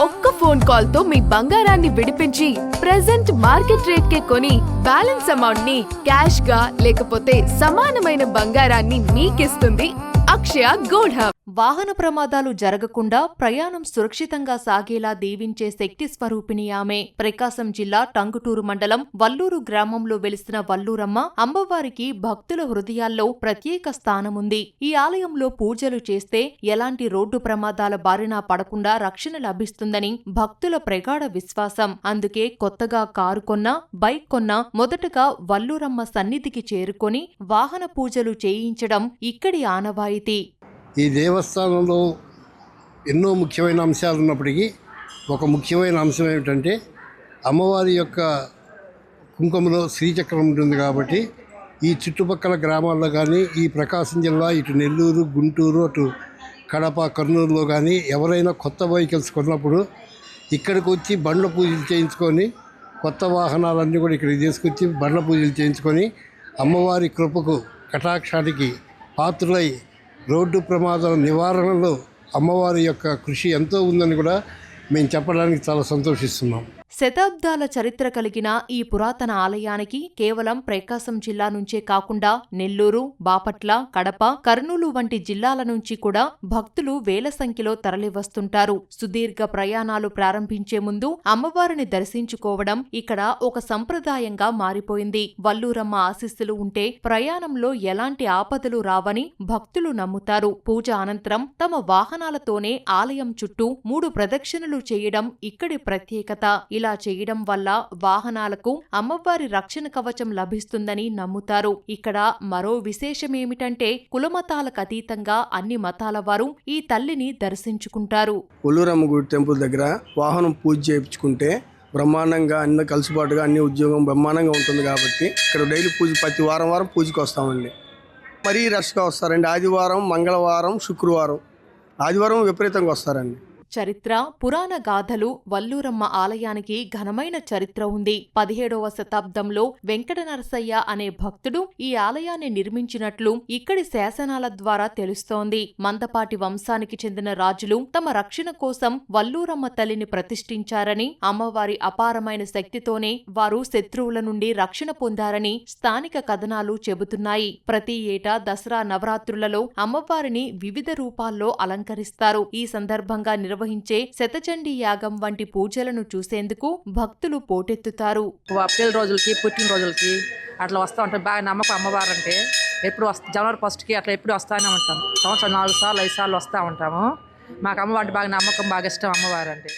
ఒక్క phone call తో మీ బంగారాన్ని విడిపించి ప్రెజెంట్ మార్కెట్ రేట్ కే కొని బ్యాలెన్స్ అమౌంట్ ని క్యాష్ గా లేకపోతే సమానమైన బంగారాన్ని మీకిస్తుంది అక్షయ గోల్డ్ హబ్. వాహన ప్రమాదాలు జరగకుండా ప్రయాణం సురక్షితంగా సాగేలా దీవించే శక్తి స్వరూపిణి ఆమె. ప్రకాశం జిల్లా టంగుటూరు మండలం వల్లూరు గ్రామంలో వెలిసిన వల్లూరమ్మ అమ్మవారికి భక్తుల హృదయాల్లో ప్రత్యేక స్థానముంది. ఈ ఆలయంలో పూజలు చేస్తే ఎలాంటి రోడ్డు ప్రమాదాల బారిన పడకుండా రక్షణ లభిస్తుందని భక్తుల ప్రగాఢ విశ్వాసం. అందుకే కొత్తగా కారు కొన్నా, బైక్ కొన్నా మొదటగా వల్లూరమ్మ సన్నిధికి చేరుకొని వాహన పూజలు చేయించడం ఇక్కడి ఆనవాయితీ. ఈ దేవస్థానంలో ఎన్నో ముఖ్యమైన అంశాలు ఉన్నప్పటికీ ఒక ముఖ్యమైన అంశం ఏమిటంటే అమ్మవారి యొక్క కుంకుమలో శ్రీచక్రం ఉంటుంది. కాబట్టి ఈ చుట్టుపక్కల గ్రామాల్లో కానీ ఈ ప్రకాశం జిల్లా ఇటు నెల్లూరు, గుంటూరు, అటు కడప, కర్నూలులో కానీ ఎవరైనా కొత్త వెహికల్స్ కొన్నప్పుడు ఇక్కడికి వచ్చి బండ్ల పూజలు చేయించుకొని కొత్త వాహనాలన్నీ కూడా ఇక్కడికి తీసుకొచ్చి బండ్ల పూజలు చేయించుకొని అమ్మవారి కృపకు కటాక్షానికి పాత్రులై రోడ్డు ప్రమాదాల నివారణలో అమ్మవారి యొక్క కృషి ఎంతో ఉందని కూడా మేము చెప్పడానికి చాలా సంతోషిస్తున్నాం. శతాబ్దాల చరిత్ర కలిగిన ఈ పురాతన ఆలయానికి కేవలం ప్రకాశం జిల్లా నుంచే కాకుండా నెల్లూరు, బాపట్ల, కడప, కర్నూలు వంటి జిల్లాల నుంచి కూడా భక్తులు వేల సంఖ్యలో తరలివస్తుంటారు. సుదీర్ఘ ప్రయాణాలు ప్రారంభించే ముందు అమ్మవారిని దర్శించుకోవడం ఇక్కడ ఒక సంప్రదాయంగా మారిపోయింది. వల్లూరమ్మ ఆశీస్సులు ఉంటే ప్రయాణంలో ఎలాంటి ఆపదలు రావని భక్తులు నమ్ముతారు. పూజ అనంతరం తమ వాహనాలతోనే ఆలయం చుట్టూ 3 ప్రదక్షిణలు చేయడం ఇక్కడి ప్రత్యేకత. ఇలా చేయడం వల్ల వాహనాలకు అమ్మవారి రక్షణ కవచం లభిస్తుందని నమ్ముతారు. ఇక్కడ మరో విశేషమేమిటంటే కులమతాలకు అతీతంగా అన్ని మతాల వారు ఈ తల్లిని దర్శించుకుంటారు. వల్లూరమ్మ గుడి టెంపుల్ దగ్గర వాహనం పూజ చేయించుకుంటే బ్రహ్మాండంగా అన్ని కలిసిపాటుగా అన్ని ఉద్యోగం బ్రహ్మాండంగా ఉంటుంది. కాబట్టి ఇక్కడ డైలీ పూజ ప్రతి వారం పూజకి వస్తామండి. మరీ రష్గా వస్తారండి. ఆదివారం, మంగళవారం, శుక్రవారం, ఆదివారం విపరీతంగా వస్తారండి. చరిత్ర, పురాణ గాథలు. వల్లూరమ్మ ఆలయానికి ఘనమైన చరిత్ర ఉంది. 17వ శతాబ్దంలో వెంకట నరసయ్య అనే భక్తుడు ఈ ఆలయాన్ని నిర్మించినట్లు ఇక్కడి శాసనాల ద్వారా తెలుస్తోంది. మందపాటి వంశానికి చెందిన రాజులు తమ రక్షణ కోసం వల్లూరమ్మ తల్లిని ప్రతిష్ఠించారని, అమ్మవారి అపారమైన శక్తితోనే వారు శత్రువుల నుండి రక్షణ పొందారని స్థానిక కథనాలు చెబుతున్నాయి. ప్రతి ఏటా దసరా నవరాత్రులలో అమ్మవారిని వివిధ రూపాల్లో అలంకరిస్తారు. ఈ సందర్భంగా నిర్వహించే శతచండీ యాగం వంటి పూజలను చూసేందుకు భక్తులు పోటెత్తుతారు. పెళ్లి రోజులకి, పుట్టినరోజులకి అట్లా వస్తూ ఉంటాం. బాగా నమ్మకం అమ్మవారు అంటే. ఎప్పుడు జనవరి 1కి అట్లా ఎప్పుడు వస్తూనే ఉంటాం. సంవత్సరం 4 సార్లు 5 సార్లు వస్తూ ఉంటాము. మాకు అమ్మవారి బాగా నమ్మకం, బాగా ఇష్టం అమ్మవారు అంటే.